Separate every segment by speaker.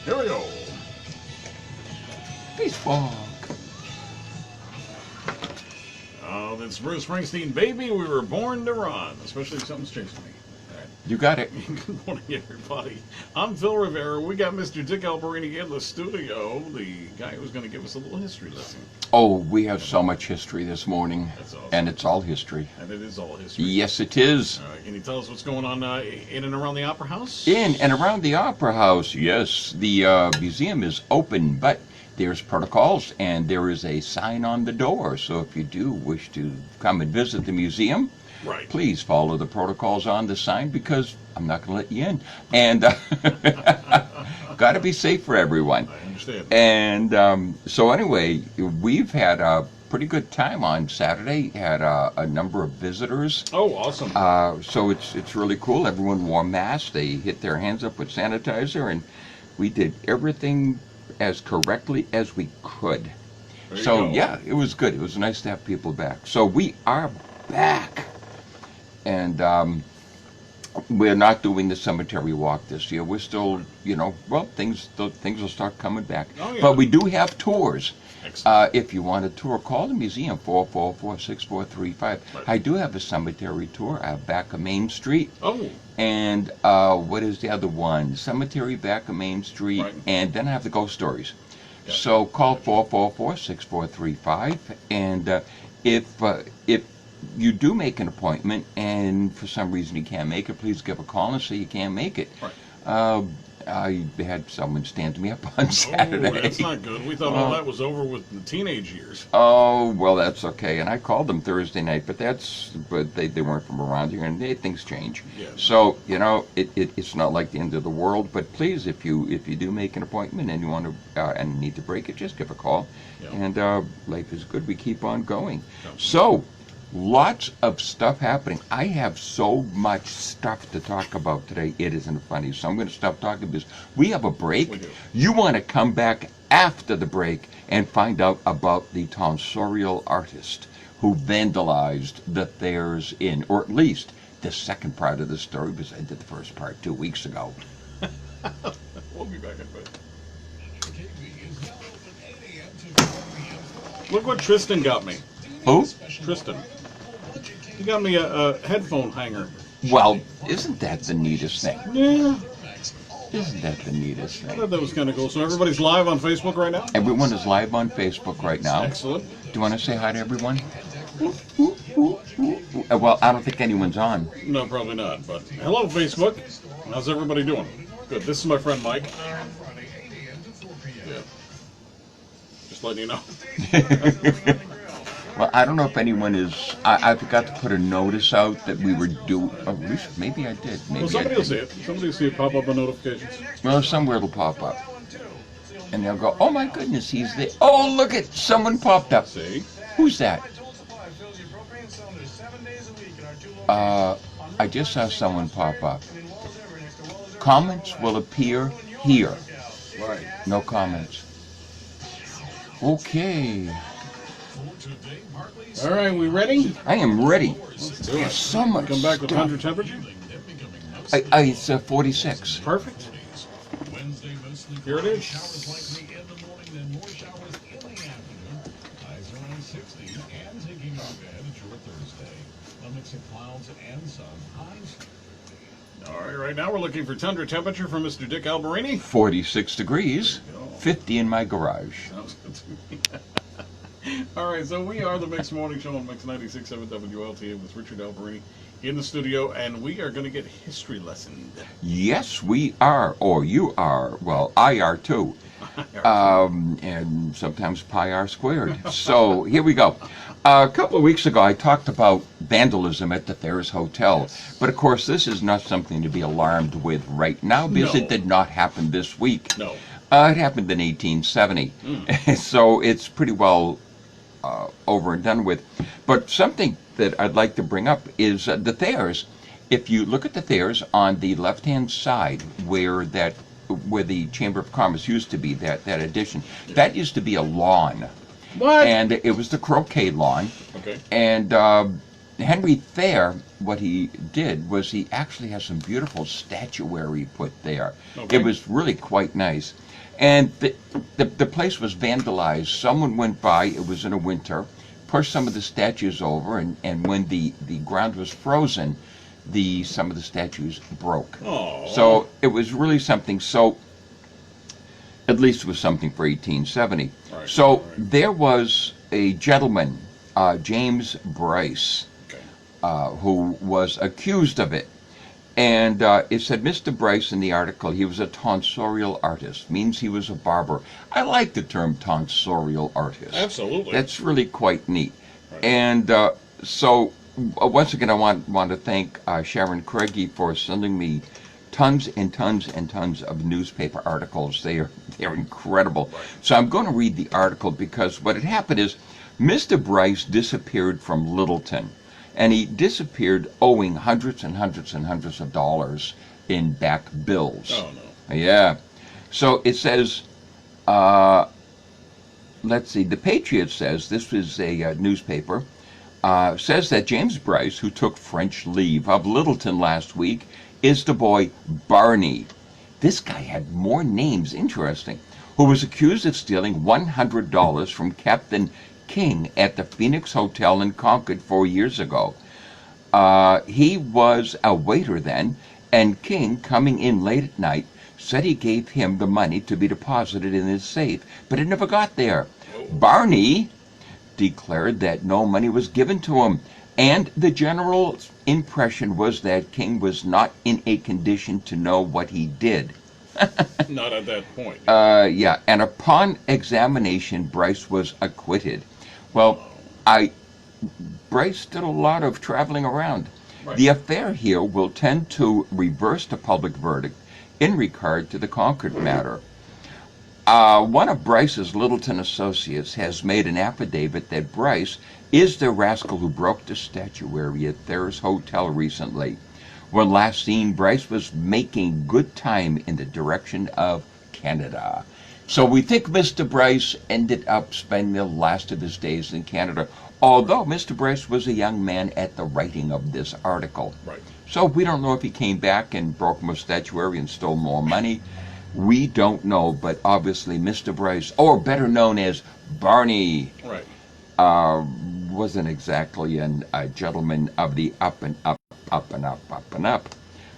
Speaker 1: Here we go.
Speaker 2: Peace fog.
Speaker 1: Oh, that's Bruce Springsteen, baby. We were born to run. Especially if something's chasing me. All right.
Speaker 2: You got it.
Speaker 1: Good morning, everybody. I'm Phil Rivera. We got Mr. Dick Alberini in the studio, the guy who's going to give us a little history lesson.
Speaker 2: Oh, we have so much history this morning.
Speaker 1: That's awesome.
Speaker 2: And it's all history.
Speaker 1: And it is all history.
Speaker 2: Yes, it is.
Speaker 1: All right, can you tell us what's going on in and around the Opera House?
Speaker 2: In and around the Opera House, yes, the museum is open, but there's protocols and there is a sign on the door. So if you do wish to come and visit the museum,
Speaker 1: Right.
Speaker 2: please follow the protocols on the sign because I'm not going to let you in. And got to be safe for everyone.
Speaker 1: I understand.
Speaker 2: And so anyway, we've had a pretty good time on Saturday. Had a number of visitors.
Speaker 1: Oh, awesome.
Speaker 2: So it's really cool. Everyone wore masks. They hit their hands up with sanitizer, and we did everything as correctly as we could.
Speaker 1: There you
Speaker 2: So
Speaker 1: go.
Speaker 2: yeah, it was good. It was nice to have people back. So we are back, and we're not doing the cemetery walk this year. We're still, things will start coming back.
Speaker 1: Oh, yeah.
Speaker 2: But we do have tours.
Speaker 1: Excellent.
Speaker 2: If you want a tour, call the museum, 444-6435.
Speaker 1: Right.
Speaker 2: I do have a cemetery tour back of Main Street.
Speaker 1: Oh,
Speaker 2: And what is the other one? Cemetery back of Main Street.
Speaker 1: Right.
Speaker 2: And then I have the ghost stories.
Speaker 1: Gotcha.
Speaker 2: So call 444-6435. And if you do make an appointment and for some reason you can't make it, please give a call and say you can't make it.
Speaker 1: Right.
Speaker 2: I had someone stand me up on Saturday.
Speaker 1: Oh, that's not good. We thought all that was over with the teenage years.
Speaker 2: Oh, well, that's okay. And I called them Thursday night, but they weren't from around here, and things change.
Speaker 1: Yeah.
Speaker 2: So, it's not like the end of the world. But please, if you do make an appointment and you want to and need to break it, just give a call.
Speaker 1: Yeah.
Speaker 2: And life is good. We keep on going.
Speaker 1: Yeah.
Speaker 2: So, lots of stuff happening. I have so much stuff to talk about today. It isn't funny. So I'm going to stop talking because we have a break.
Speaker 1: We do.
Speaker 2: You want to come back after the break and find out about the tonsorial artist who vandalized the Thayers Inn, or at least the second part of the story, because I did the first part 2 weeks ago.
Speaker 1: We'll be back in a bit. Look what Tristan got me.
Speaker 2: Who?
Speaker 1: Tristan. He got me a headphone hanger.
Speaker 2: Well, isn't that the neatest thing?
Speaker 1: Yeah.
Speaker 2: Isn't that the neatest
Speaker 1: I
Speaker 2: thing?
Speaker 1: thought that was kind of cool. So everybody's live on Facebook right now?
Speaker 2: Everyone is live on Facebook right now.
Speaker 1: Excellent.
Speaker 2: Do you want to say hi to everyone? Well, I don't think anyone's on.
Speaker 1: No, probably not. But hello, Facebook. How's everybody doing? Good. This is my friend Mike. Yeah. Just letting you know.
Speaker 2: Well, I don't know if anyone is. I forgot to put a notice out that we were due. Oh, maybe I did. Maybe
Speaker 1: Well, somebody
Speaker 2: I
Speaker 1: will see
Speaker 2: didn't.
Speaker 1: it. Somebody will see it pop up on notifications.
Speaker 2: Well, somewhere it'll pop up. And they'll go, oh my goodness, he's there. Oh, look at someone popped up.
Speaker 1: See?
Speaker 2: Who's that? I just saw someone pop up. Comments will appear here.
Speaker 1: Right.
Speaker 2: No comments. Okay.
Speaker 1: All right, we ready?
Speaker 2: I am ready.
Speaker 1: Let's do it.
Speaker 2: So much
Speaker 1: Come back with
Speaker 2: stuff.
Speaker 1: 100 temperature?
Speaker 2: It's 46.
Speaker 1: Perfect. Here it is. All right now we're looking for tundra temperature from Mr. Dick Alberini.
Speaker 2: 46 degrees. 50 in my garage.
Speaker 1: Sounds good to me. All right, so we are the Mix Morning Show on Mix 96.7 WLTN with Richard Alberini in the studio, and we are going to get history lesson.
Speaker 2: Yes, we are. Or you are. Well, I are too. And sometimes pi r squared. So here we go. A couple of weeks ago, I talked about vandalism at the Thayers Hotel. But of course, this is not something to be alarmed with right now because
Speaker 1: No.
Speaker 2: it did not happen this week.
Speaker 1: No.
Speaker 2: It happened in 1870. So it's pretty well over and done with. But something that I'd like to bring up is the Thayers. If you look at the Thayers on the left-hand side where the Chamber of Commerce used to be, that addition, that used to be a lawn.
Speaker 1: What?
Speaker 2: And it was the croquet lawn.
Speaker 1: Okay.
Speaker 2: And Henry Thayer, what he did was he actually has some beautiful statuary put there.
Speaker 1: Okay.
Speaker 2: It was really quite nice. And the place was vandalized. Someone went by, it was in a winter, pushed some of the statues over, and when the ground was frozen, some of the statues broke.
Speaker 1: Oh.
Speaker 2: So it was really something. So at least it was something for 1870.
Speaker 1: Right,
Speaker 2: So
Speaker 1: right.
Speaker 2: there was a gentleman, James Bryce,
Speaker 1: Okay.
Speaker 2: who was accused of it. And it said Mr. Bryce in the article, he was a tonsorial artist, means he was a barber. I like the term tonsorial artist.
Speaker 1: Absolutely.
Speaker 2: That's really quite neat.
Speaker 1: Right.
Speaker 2: And so once again, I want to thank Sharon Craigie for sending me tons and tons and tons of newspaper articles. They're incredible.
Speaker 1: Right.
Speaker 2: So I'm going to read the article because what had happened is Mr. Bryce disappeared from Littleton. And he disappeared owing hundreds and hundreds and hundreds of dollars in back bills.
Speaker 1: Oh, no.
Speaker 2: Yeah. So it says, let's see, the Patriot says, this is a newspaper, says that James Bryce, who took French leave of Littleton last week, is the boy Barney. This guy had more names, interesting, who was accused of stealing $100 from Captain King at the Phoenix Hotel in Concord 4 years ago. He was a waiter then, and King, coming in late at night, said he gave him the money to be deposited in his safe, but it never got there. Barney declared that no money was given to him, and the general impression was that King was not in a condition to know what he did.
Speaker 1: Not at that point.
Speaker 2: Yeah, and upon examination, Bryce was acquitted. Well, Bryce did a lot of traveling around.
Speaker 1: Right.
Speaker 2: The affair here will tend to reverse the public verdict in regard to the Concord matter. One of Bryce's Littleton associates has made an affidavit that Bryce is the rascal who broke the statuary at Thayers Hotel recently. When last seen, Bryce was making good time in the direction of Canada. So we think Mr. Bryce ended up spending the last of his days in Canada, although Mr. Bryce was a young man at the writing of this article.
Speaker 1: Right.
Speaker 2: So we don't know if he came back and broke more statuary and stole more money. We don't know, but obviously Mr. Bryce, or better known as Barney,
Speaker 1: Right.
Speaker 2: wasn't exactly a gentleman of the up and up, up and up, up and up.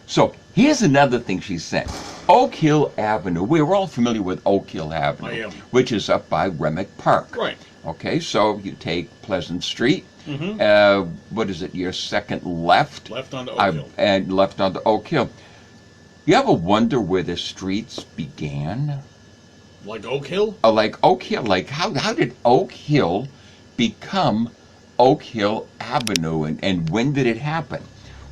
Speaker 2: So here's another thing she sent. Oak Hill Avenue. We're all familiar with Oak Hill Avenue,
Speaker 1: I am.
Speaker 2: which is up by Remick Park.
Speaker 1: Right.
Speaker 2: Okay, so you take Pleasant Street.
Speaker 1: Mm-hmm.
Speaker 2: What is it? Your second left.
Speaker 1: Left onto Oak Hill.
Speaker 2: And left onto Oak Hill. You ever wonder where the streets began?
Speaker 1: Like Oak Hill?
Speaker 2: Like Oak Hill. Like how did Oak Hill become Oak Hill Avenue, and when did it happen?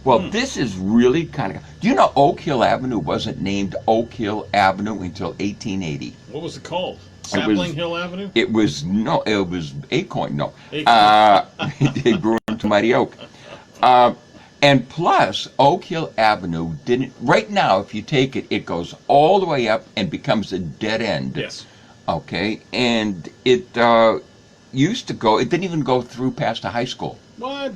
Speaker 2: Well, this is really kind of... Do you know Oak Hill Avenue wasn't named Oak Hill Avenue until 1880?
Speaker 1: What was it called? Sapling Hill Avenue?
Speaker 2: It was Acorn, no.
Speaker 1: Acorn.
Speaker 2: They grew into Mighty Oak. And plus, Oak Hill Avenue didn't... Right now, if you take it, it goes all the way up and becomes a dead end.
Speaker 1: Yes.
Speaker 2: Okay, and it used to go... It didn't even go through past the high school.
Speaker 1: What?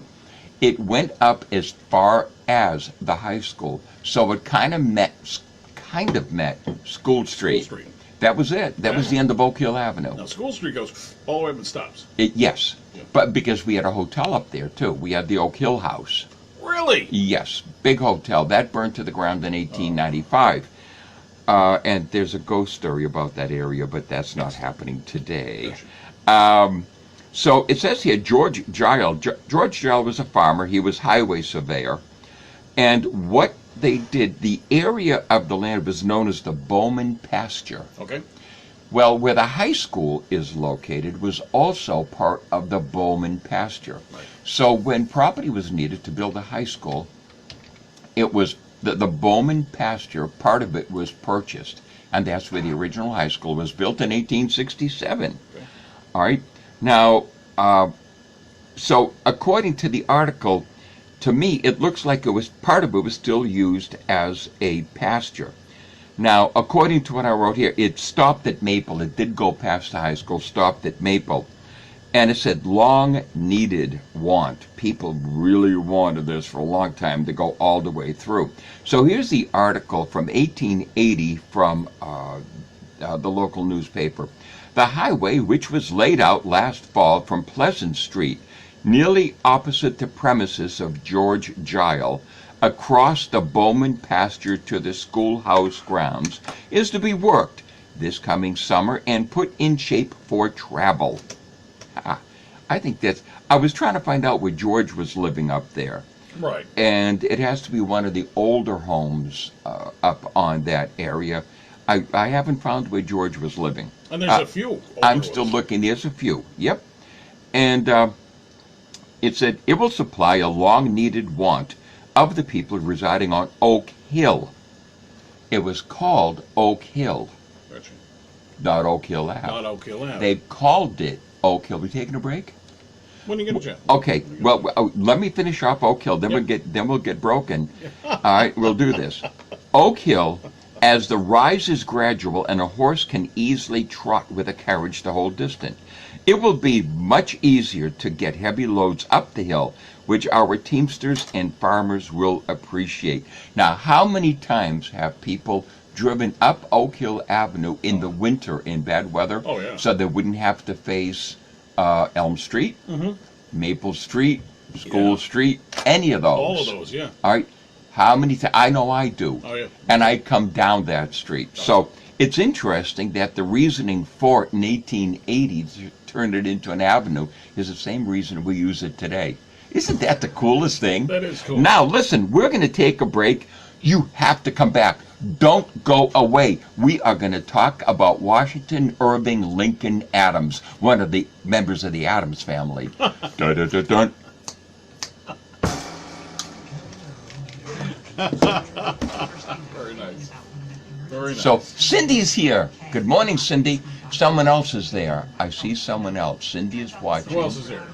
Speaker 2: It went up as far as the high school, so it kind of met School Street.
Speaker 1: School Street.
Speaker 2: That was it. That was the end of Oak Hill Avenue.
Speaker 1: Now, School Street goes all the way up and stops.
Speaker 2: Yes,
Speaker 1: Yeah.
Speaker 2: but because we had a hotel up there, too. We had the Oak Hill House.
Speaker 1: Really?
Speaker 2: Yes, big hotel. That burned to the ground in 1895. And there's a ghost story about that area, but that's not happening today. So it says here, George Gile. George Gile was a farmer. He was highway surveyor. And what they did, the area of the land was known as the Bowman Pasture.
Speaker 1: Okay.
Speaker 2: Well, where the high school is located was also part of the Bowman Pasture.
Speaker 1: Right.
Speaker 2: So when property was needed to build a high school, it was the Bowman Pasture, part of it was purchased. And that's where the original high school was built in 1867.
Speaker 1: Okay.
Speaker 2: All right. Now, so according to the article, to me, it looks like part of it was still used as a pasture. Now, according to what I wrote here, it stopped at Maple. It did go past the high school, stopped at Maple. And it said, long needed want. People really wanted this for a long time to go all the way through. So here's the article from 1880 from the local newspaper. The highway, which was laid out last fall from Pleasant Street, nearly opposite the premises of George Gile, across the Bowman pasture to the schoolhouse grounds, is to be worked this coming summer and put in shape for travel. I think that's, I was trying to find out where George was living up there.
Speaker 1: Right.
Speaker 2: And it has to be one of the older homes up on that area. I haven't found where George was living.
Speaker 1: And there's a few.
Speaker 2: I'm still looking. There's a few. Yep. And it said, it will supply a long-needed want of the people residing on Oak Hill. It was called Oak Hill.
Speaker 1: Gotcha.
Speaker 2: Not Oak Hill Ave.
Speaker 1: Not Oak Hill Ave.
Speaker 2: They've called it Oak Hill. We taking a break?
Speaker 1: When you get a chance.
Speaker 2: Okay. Well, let me finish off Oak Hill. Then we'll get broken. All right. We'll do this. Oak Hill, as the rise is gradual and a horse can easily trot with a carriage the whole distance, it will be much easier to get heavy loads up the hill, which our teamsters and farmers will appreciate. Now, how many times have people driven up Oak Hill Avenue in the winter in bad weather, so they wouldn't have to face Elm Street, Maple Street, School Street, any of those?
Speaker 1: All of those, yeah.
Speaker 2: All right. How many times? I know I do.
Speaker 1: Oh, yeah.
Speaker 2: And I come down that street. Oh. So it's interesting that the reasoning for it in 1880 to turn it into an avenue is the same reason we use it today. Isn't that the coolest thing?
Speaker 1: That is cool.
Speaker 2: Now, listen, we're going to take a break. You have to come back. Don't go away. We are going to talk about Washington Irving Lincoln Adams, one of the members of the Adams family. Dun, dun, dun, dun.
Speaker 1: Very nice. Very nice.
Speaker 2: So, Cindy's here. Good morning, Cindy. Someone else is there. I see someone else. Cindy is watching.
Speaker 1: Who else is there?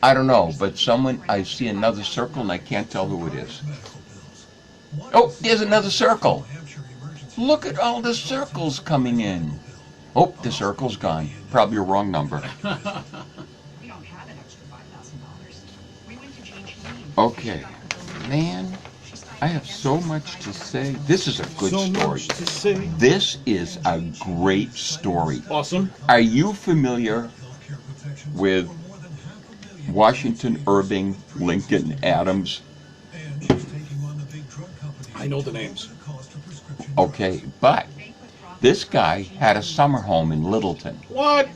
Speaker 2: I don't know, but someone, I see another circle and I can't tell who it is. Oh, there's another circle. Look at all the circles coming in. Oh, the circle's gone. Probably a wrong number. Okay. Man, I have so much to say. This is a good story. This is a great story.
Speaker 1: Awesome.
Speaker 2: Are you familiar with Washington Irving Lincoln Adams?
Speaker 1: I know the names.
Speaker 2: Okay, but this guy had a summer home in Littleton.
Speaker 1: What?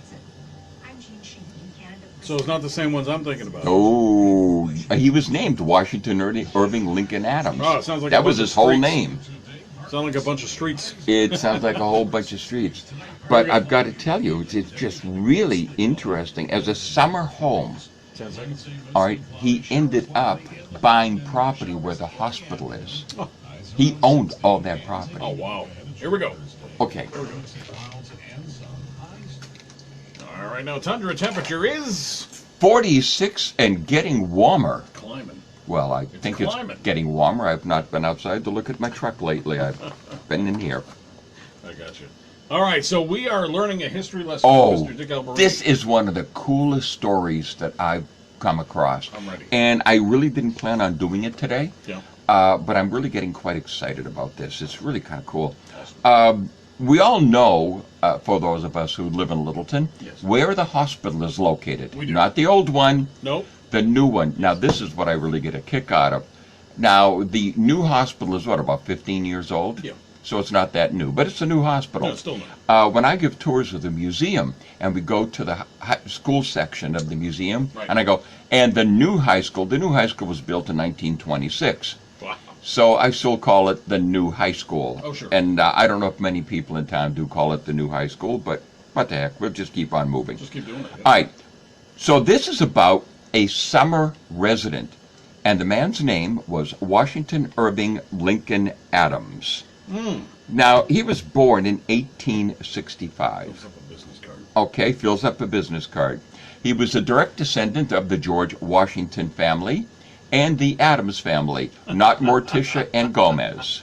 Speaker 1: So it's not the same ones I'm thinking about.
Speaker 2: Oh, he was named Washington Irving Lincoln Adams.
Speaker 1: Oh, it sounds like
Speaker 2: that was his whole name.
Speaker 1: Sounds like a bunch of streets.
Speaker 2: It sounds like a whole bunch of streets. But I've got to tell you, it's just really interesting. As a summer home,
Speaker 1: 10 seconds.
Speaker 2: all right, he ended up buying property where the hospital is.
Speaker 1: Oh.
Speaker 2: He owned all that property.
Speaker 1: Oh, wow. Here we go.
Speaker 2: Okay.
Speaker 1: Here we go. All right, now tundra temperature is
Speaker 2: 46 and getting warmer.
Speaker 1: climbing.
Speaker 2: Well, I think
Speaker 1: climbing.
Speaker 2: it's getting warmer. I've not been outside to look at my truck lately. I've been in here.
Speaker 1: I got you. All right, so we are learning a history lesson
Speaker 2: Oh,
Speaker 1: from Mr. Dick Alberini.
Speaker 2: this is one of the coolest stories that I've come across.
Speaker 1: I'm ready.
Speaker 2: And I really didn't plan on doing it today.
Speaker 1: Yeah.
Speaker 2: But I'm really getting quite excited about this. It's really kind of cool. We all know, for those of us who live in Littleton,
Speaker 1: Yes.
Speaker 2: where the hospital is located.
Speaker 1: We do.
Speaker 2: Not the old one,
Speaker 1: Nope.
Speaker 2: the new one. Now, this is what I really get a kick out of. Now, the new hospital is, what, about 15 years old?
Speaker 1: Yeah.
Speaker 2: So it's not that new, but it's a new hospital.
Speaker 1: No, it's still not.
Speaker 2: When I give tours of the museum, and we go to the school section of the museum,
Speaker 1: Right.
Speaker 2: and I go, and the new high school was built in 1926.
Speaker 1: Wow.
Speaker 2: So I still call it the new high school.
Speaker 1: Oh, sure.
Speaker 2: And I don't know if many people in town do call it the new high school, but what the heck, we'll just keep on moving.
Speaker 1: Just keep doing it.
Speaker 2: All right, so this is about a summer resident, and the man's name was Washington Irving Lincoln Adams. Now, he was born in 1865.
Speaker 1: Fills up a business card.
Speaker 2: Okay, fills up a business card. He was a direct descendant of the George Washington family and the Adams family, not Morticia and Gomez.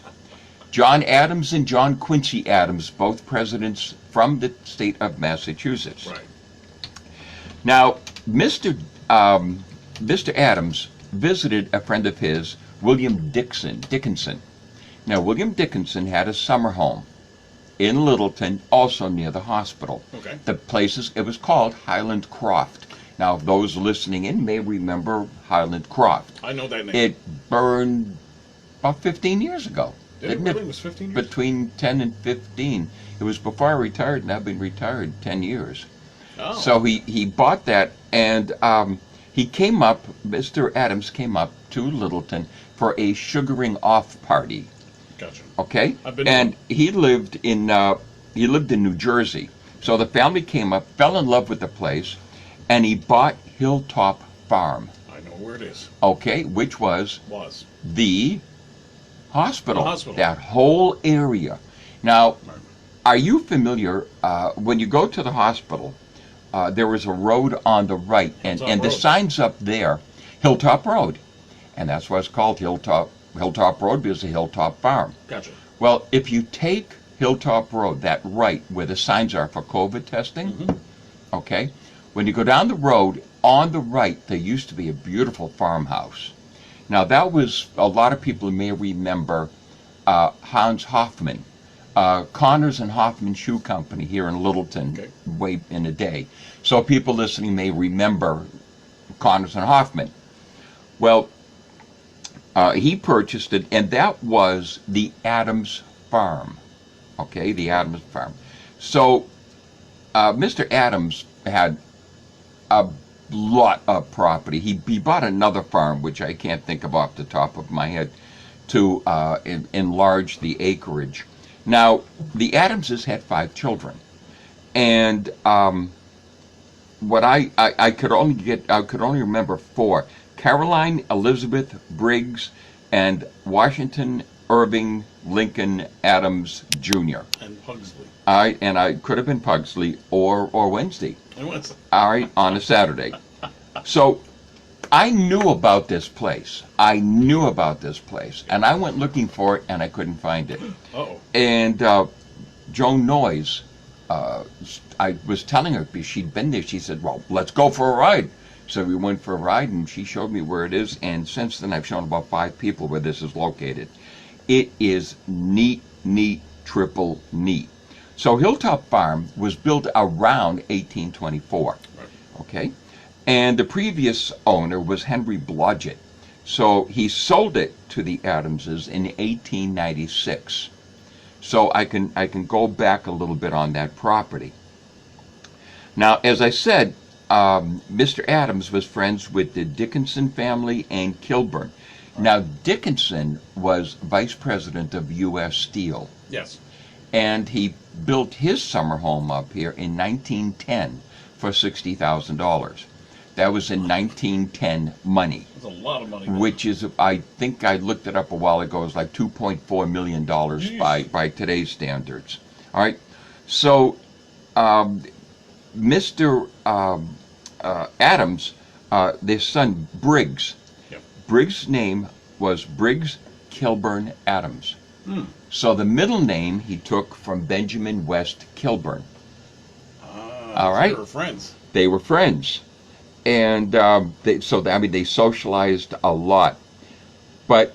Speaker 2: John Adams and John Quincy Adams, both presidents from the state of Massachusetts.
Speaker 1: Right.
Speaker 2: Now, Mr. Mr. Adams visited a friend of his, William Dickinson. Now, William Dickinson had a summer home in Littleton, also near the hospital.
Speaker 1: Okay.
Speaker 2: It was called Highland Croft. Now, those listening in may remember Highland Croft.
Speaker 1: I know that name.
Speaker 2: It burned about 15 years ago.
Speaker 1: Did it really? It was 15 years?
Speaker 2: Between 10 and 15. It was before I retired, and I've been retired 10 years.
Speaker 1: Oh.
Speaker 2: So he bought that, and Mr. Adams came up to Littleton for a sugaring off party.
Speaker 1: Gotcha.
Speaker 2: Okay?
Speaker 1: I've been
Speaker 2: and he lived in New Jersey. So the family came up, fell in love with the place, and he bought Hilltop Farm.
Speaker 1: I know where it is.
Speaker 2: Okay, which was the hospital.
Speaker 1: The hospital.
Speaker 2: That whole area. Now, are you familiar, when you go to the hospital, there is a road on the right, and the sign's up there, Hilltop Road. And that's why it's called Hilltop Road, because it's a Hilltop Farm.
Speaker 1: Gotcha.
Speaker 2: Well, if you take Hilltop Road, that right, where the signs are for COVID testing, okay, when you go down the road, on the right, there used to be a beautiful farmhouse. Now, that was, a lot of people may remember Hans Hoffman, Connors and Hoffman Shoe Company here in Littleton, way in the day. So people listening may remember Connors and Hoffman. Well, he purchased it, and that was the Adams Farm. Okay, the Adams Farm. So Mr. Adams had a lot of property. He bought another farm, which I can't think of off the top of my head, to enlarge the acreage. Now, the Adamses had 5 children, and what I could only remember 4: Caroline, Elizabeth, Briggs, and Washington, Irving, Lincoln, Adams Jr.
Speaker 1: And Pugsley.
Speaker 2: I could have been Pugsley or Wednesday.
Speaker 1: And Wednesday.
Speaker 2: All right, on a Saturday. So I knew about this place. And I went looking for it, and I couldn't find it.
Speaker 1: Uh-oh.
Speaker 2: And Joan Noyes, I was telling her, because she'd been there, she said, well, let's go for a ride. So we went for a ride, and she showed me where it is, and since then I've shown about 5 people where this is located. It is neat, triple neat. So Hilltop Farm was built around 1824, okay? And the previous owner was Henry Blodgett. So he sold it to the Adamses in 1896. So I can go back a little bit on that property. Now, as I said, Mr. Adams was friends with the Dickinson family and Kilburn. Now, Dickinson was vice president of U.S. Steel.
Speaker 1: Yes.
Speaker 2: And he built his summer home up here in 1910 for $60,000. That was in 1910 money.
Speaker 1: That's a lot of money.
Speaker 2: Which is, I think I looked it up a while ago, is like $2.4 million by today's standards. All right. So, Mr. Adams, their son Briggs, Briggs' name was Briggs Kilburn Adams. So the middle name he took from Benjamin West Kilburn. All right.
Speaker 1: They were friends.
Speaker 2: They were friends. And they socialized a lot. But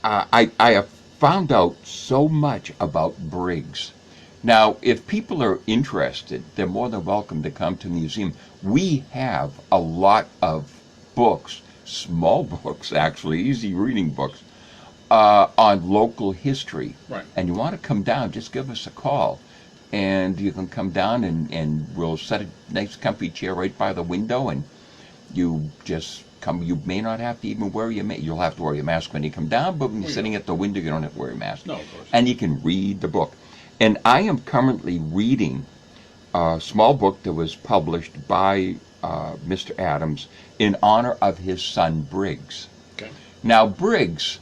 Speaker 2: I have found out so much about Briggs. Now, if people are interested, they're more than welcome to come to the museum. We have a lot of books, small books actually, easy reading books, on local history.
Speaker 1: Right.
Speaker 2: And you want to come down, just give us a call. And you can come down and we'll set a nice comfy chair right by the window, and you just come. You may not have to even wear your mask. You'll have to wear your mask when you come down, but when you're sitting at the window, you don't have to wear your mask.
Speaker 1: No, of course.
Speaker 2: And you can read the book. And I am currently reading a small book that was published by Mr. Adams in honor of his son Briggs.
Speaker 1: Okay.
Speaker 2: Now, Briggs,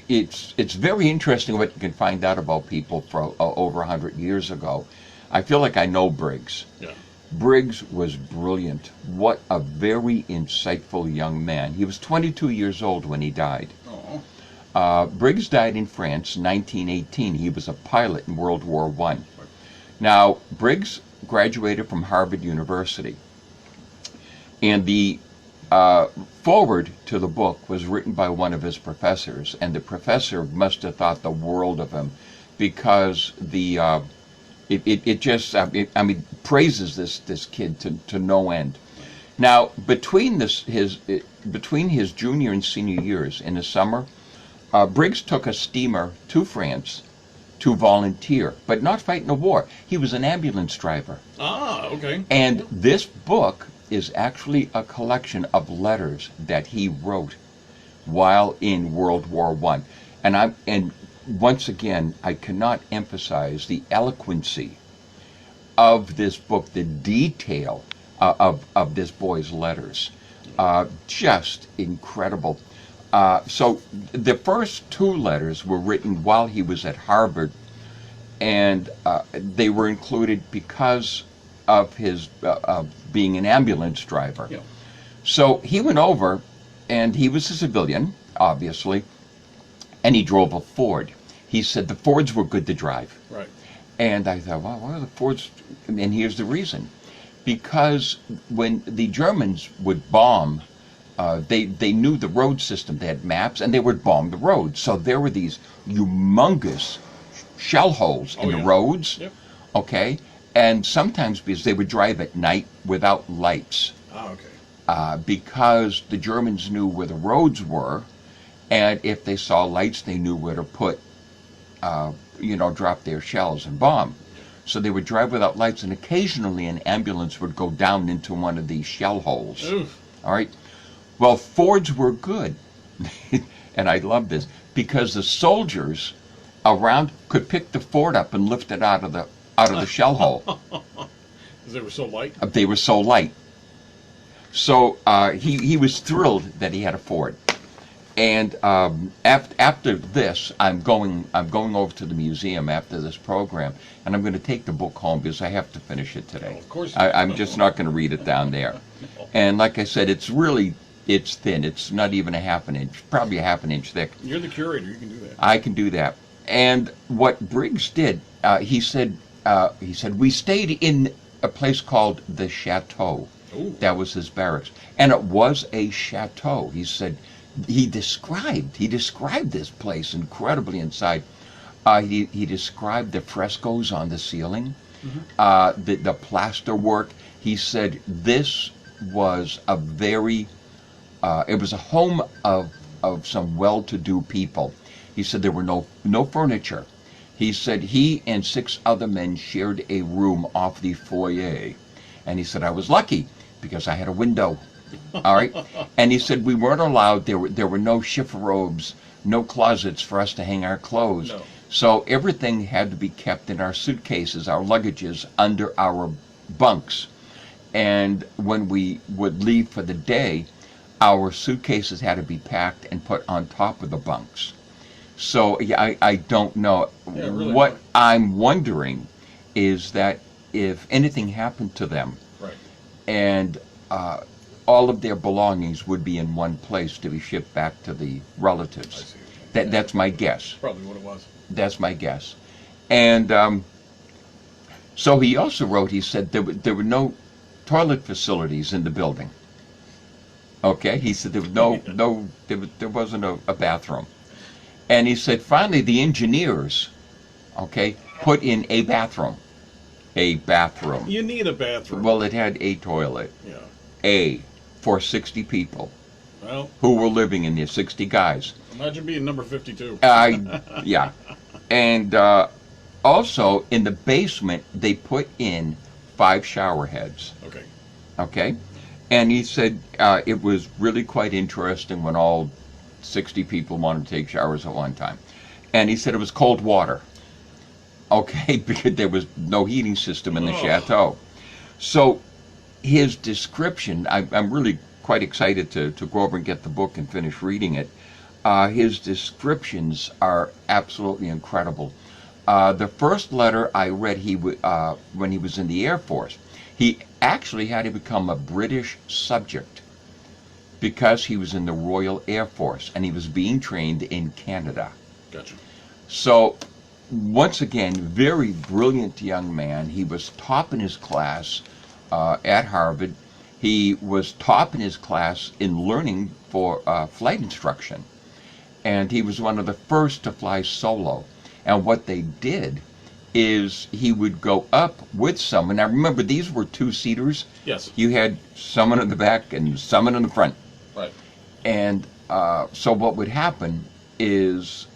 Speaker 2: it's very interesting what you can find out about people for over 100 years ago. I feel like I know Briggs.
Speaker 1: Yeah.
Speaker 2: Briggs was brilliant. What a very insightful young man. He was 22 years old when he died.
Speaker 1: Oh.
Speaker 2: Briggs died in France in 1918. He was a pilot in World War I. Now, Briggs graduated from Harvard University. And the forward to the book was written by one of his professors, and the professor must have thought the world of him, because it just praises this kid to no end. Now, between his junior and senior years in the summer, Briggs took a steamer to France to volunteer, but not fight in a war. He was an ambulance driver.
Speaker 1: Ah, okay.
Speaker 2: And this book is actually a collection of letters that he wrote while in World War I. And once again, I cannot emphasize the eloquency of this book, the detail of this boy's letters. Just incredible. So the first two letters were written while he was at Harvard, and they were included because of his being an ambulance driver.
Speaker 1: Yeah.
Speaker 2: So he went over, and he was a civilian, obviously, and he drove a Ford. He said the Fords were good to drive.
Speaker 1: Right.
Speaker 2: And I thought, well, why are the Fords? And here's the reason. Because when the Germans would bomb, they knew the road system. They had maps, and they would bomb the roads. So there were these humongous shell holes in the roads.
Speaker 1: Yep.
Speaker 2: Okay? And sometimes because they would drive at night without lights.
Speaker 1: Ah, okay.
Speaker 2: Because the Germans knew where the roads were, and if they saw lights, they knew where to put, drop their shells and bomb. So they would drive without lights, and occasionally an ambulance would go down into one of these shell holes.
Speaker 1: Oof.
Speaker 2: All right? Well, Fords were good, and I love this, because the soldiers around could pick the Ford up and lift it out of the shell hole.
Speaker 1: Because they were so light?
Speaker 2: They were so light. So he was thrilled that he had a Ford. And after this, I'm going over to the museum after this program, and I'm going to take the book home because I have to finish it today.
Speaker 1: Oh, of course.
Speaker 2: I'm just not going to read it down there. And like I said, it's thin. It's not even a half an inch, probably a half an inch thick.
Speaker 1: You're the curator. You can do that.
Speaker 2: I can do that. And what Briggs did, he said, we stayed in a place called the Chateau.
Speaker 1: Ooh.
Speaker 2: That was his barracks. And it was a chateau. He said, he described this place incredibly inside. He described the frescoes on the ceiling, the plaster work. He said this was a very, it was a home of some well-to-do people. He said there were no furniture. He said he and 6 other men shared a room off the foyer. And he said, I was lucky because I had a window. All right. And he said we weren't allowed, there were no chiffon-robes, no closets for us to hang our clothes.
Speaker 1: No.
Speaker 2: So everything had to be kept in our suitcases, our luggages, under our bunks. And when we would leave for the day, our suitcases had to be packed and put on top of the bunks. So yeah, I don't know.
Speaker 1: Yeah, really.
Speaker 2: What I'm wondering is that if anything happened to them,
Speaker 1: Right.
Speaker 2: and all of their belongings would be in one place to be shipped back to the
Speaker 1: I
Speaker 2: relatives.
Speaker 1: see.
Speaker 2: That's my guess.
Speaker 1: Probably what it was.
Speaker 2: That's my guess. And so he also wrote, he said there were no toilet facilities in the building. Okay, he said there was there wasn't a bathroom. And he said finally the engineers, okay, put in a bathroom. A bathroom.
Speaker 1: You need a bathroom.
Speaker 2: Well, it had a toilet.
Speaker 1: Yeah.
Speaker 2: For 60 people
Speaker 1: Well,
Speaker 2: who were living in there, 60 guys.
Speaker 1: imagine being number 52.
Speaker 2: Yeah. And also, in the basement, they put in 5 shower heads.
Speaker 1: Okay.
Speaker 2: Okay? And he said it was really quite interesting when all 60 people wanted to take showers at one time. And he said it was cold water. Okay? Because there was no heating system in the chateau. So his description, I'm really quite excited to go over and get the book and finish reading it. His descriptions are absolutely incredible. The first letter I read when he was in the Air Force, he actually had to become a British subject because he was in the Royal Air Force and he was being trained in Canada.
Speaker 1: Gotcha.
Speaker 2: So, once again, very brilliant young man. He was top in his class at Harvard, He was top in his class in learning for flight instruction. And he was one of the first to fly solo. And what they did is he would go up with someone. Now remember, these were two-seaters.
Speaker 1: Yes.
Speaker 2: You had someone in the back and someone in the front.
Speaker 1: Right.
Speaker 2: And so what would happen is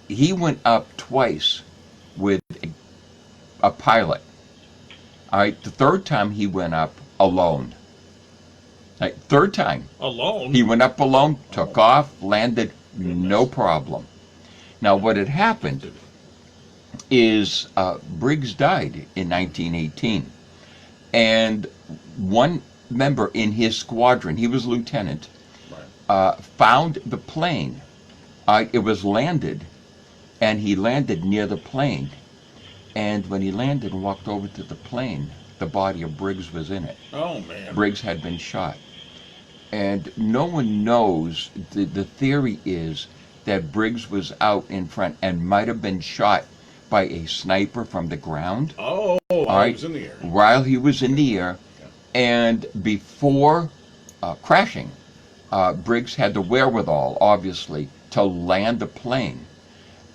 Speaker 2: he went up twice with a pilot. All right, the third time he went up alone. Like, third time.
Speaker 1: Alone?
Speaker 2: He went up alone, took off, landed, no problem. Now what had happened is Briggs died in 1918. And one member in his squadron, he was lieutenant, found the plane. It was landed, and he landed near the plane. And when he landed and walked over to the plane, the body of Briggs was in it.
Speaker 1: Oh, man.
Speaker 2: Briggs had been shot. And no one knows, the theory is that Briggs was out in front and might have been shot by a sniper from the ground.
Speaker 1: Oh, while he was in the air.
Speaker 2: While he was in the air.
Speaker 1: Okay.
Speaker 2: And before crashing, Briggs had the wherewithal, obviously, to land the plane.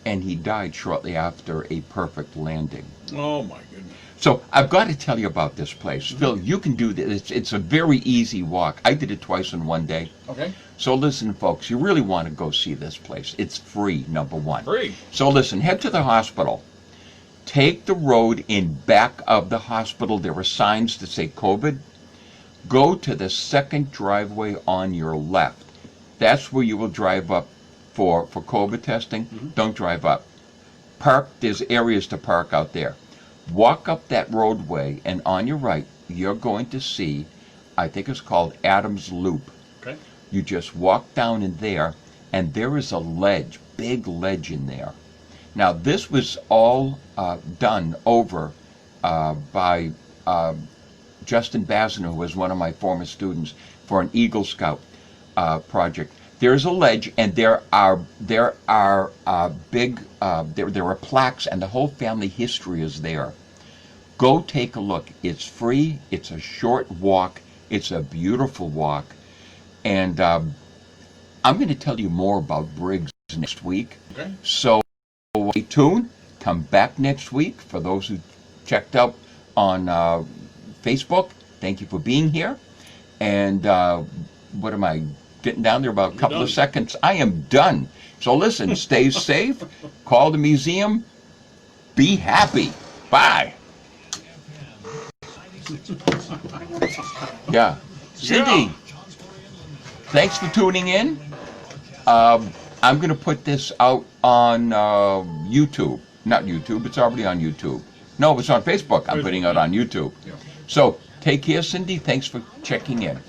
Speaker 2: And he died shortly after a perfect landing.
Speaker 1: Oh, my goodness.
Speaker 2: So I've got to tell you about this place. Phil, you can do this. It's a very easy walk. I did it twice in one day.
Speaker 1: Okay.
Speaker 2: So listen, folks, you really want to go see this place. It's free, number one.
Speaker 1: Free.
Speaker 2: So listen, head to the hospital. Take the road in back of the hospital. There are signs that say COVID. Go to the second driveway on your left. That's where you will drive up for COVID testing. Don't drive up. Park, there's areas to park out there. Walk up that roadway, and on your right, you're going to see, I think it's called Adams Loop.
Speaker 1: Okay.
Speaker 2: You just walk down in there, and there is a ledge, big ledge in there. Now, this was all done over by Justin Bazin, who was one of my former students, for an Eagle Scout project. There's a ledge, and there are plaques, and the whole family history is there. Go take a look. It's free. It's a short walk. It's a beautiful walk, and I'm going to tell you more about Briggs next week.
Speaker 1: Okay.
Speaker 2: So stay tuned. Come back next week. For those who checked out on Facebook, thank you for being here. And what am I getting down there? About a couple of seconds. I am done. So listen, stay safe. Call the museum. Be happy. Bye. Yeah. Cindy, thanks for tuning in. I'm going to put this out on YouTube. Not YouTube, it's already on YouTube. No, it's on Facebook. I'm putting it out on YouTube. So take care, Cindy. Thanks for checking in.